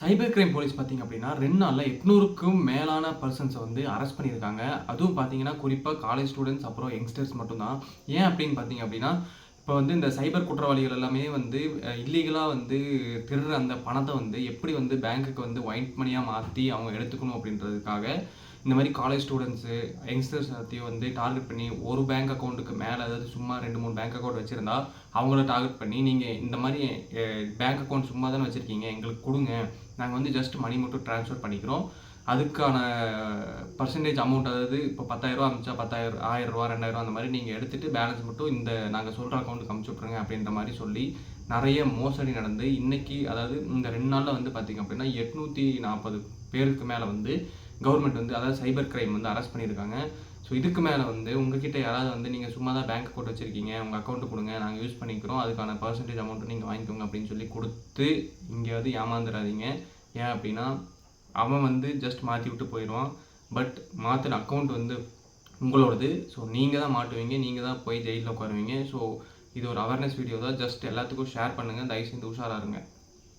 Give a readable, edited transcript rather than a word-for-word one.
Cyber crime police பார்த்தீங்க அப்படின்னா 2 நாள்ல 800க்கும் மேலான பர்சன்ஸ வந்து அரெஸ்ட் பண்ணியிருக்காங்க. அதுவும் பார்த்தீங்கன்னா, குறிப்பா காலேஜ் ஸ்டூடண்ட்ஸ் அப்புறம் யங்ஸ்டர்ஸ் மட்டும் தான். ஏன் அப்படின்னு பார்த்தீங்க அப்படின்னா, இப்போ வந்து இந்த சைபர் குற்றவாளிகள் எல்லாமே வந்து இல்லீகலா வந்து திருடுற அந்த பணத்த வந்து எப்படி வந்து பேங்க்குக்கு வந்து ஒயிட் மணியா மாத்தி அவங்க எடுத்துக்கணும் அப்படின்றதுக்காக, இந்த மாரி காலேஜ் ஸ்டூடண்ட்ஸு, யங்ஸ்டர்ஸ் எல்லாத்தையும் வந்து டார்கெட் பண்ணி ஒரு பேங்க் அக்கவுண்ட்டுக்கு மேல அதாவது சும்மா 2, 3 பேங்க் அக்கவுண்ட் வச்சிருந்தா, அவங்கள டார்கெட் பண்ணி நீங்க இந்த மாரி பேங்க் அக்கவுண்ட் சும்மா தானே வச்சிருக்கீங்க, எங்களுக்கு குடுங்க. நாங்க வந்து ஜஸ்ட் மணி மட்டும் ட்ரான்ஸ்ஃபர் பண்ணிக்கிறோம். அதுக்கான பெர்சன்டேஜ் அமௌண்ட் அதாவது இப்போ ரூ. 10,000 அனுப்பிச்சா 10,000 ரூ. 1000 ரூ. 2000 அந்த மாரி நீங்க எடுத்துட்டு பேலன்ஸ் மட்டும் இந்த நாங்க சொல்ற அக்கவுண்ட்க்கு அனுப்பிச்சு விட்டுருங்க அப்படின்ற மாரி சொல்லி நெறைய மோசடி நடந்து இன்னைக்கு அதாவது இந்த 2 நாள்ல வந்து பார்த்தீங்க அப்படின்னா 840 பேருக்கு மேல வந்து கவர்மெண்ட் வந்து அதாவது சைபர் கிரைம் வந்து அரெஸ்ட் பண்ணியிருக்காங்க. ஸோ இதுக்கு மேல வந்து உங்ககிட்ட யாராவது வந்து நீங்க சும்மா தான் பேங்க் அக்கவுண்ட் வச்சிருக்கீங்க, உங்க அக்கவுண்ட் குடுங்க, நாங்க யூஸ் பண்ணிக்கிறோம். அதுக்கான பெர்சன்டேஜ் அமௌண்ட் நீங்க வாங்கிக்கோங்க அப்படின்னு சொல்லி குடுத்து எங்கேயாவது ஏமாந்துராதீங்க. ஏன் அப்படின்னா, அவன் வந்து ஜஸ்ட் மாத்தி விட்டு போயிருவான். பட் மாத்துன அக்கவுண்ட் வந்து உங்களோடது. ஸோ நீங்க தான் மாட்டுவீங்க. நீங்க தான் போய் ஜெயில்ல உட்காருவீங்க. ஸோ இது ஒரு அவேர்னஸ் வீடியோ தான். ஜஸ்ட் எல்லாத்துக்கும் ஷேர் பண்ணுங்க. தயவு செஞ்சு உஷாரா இருங்க.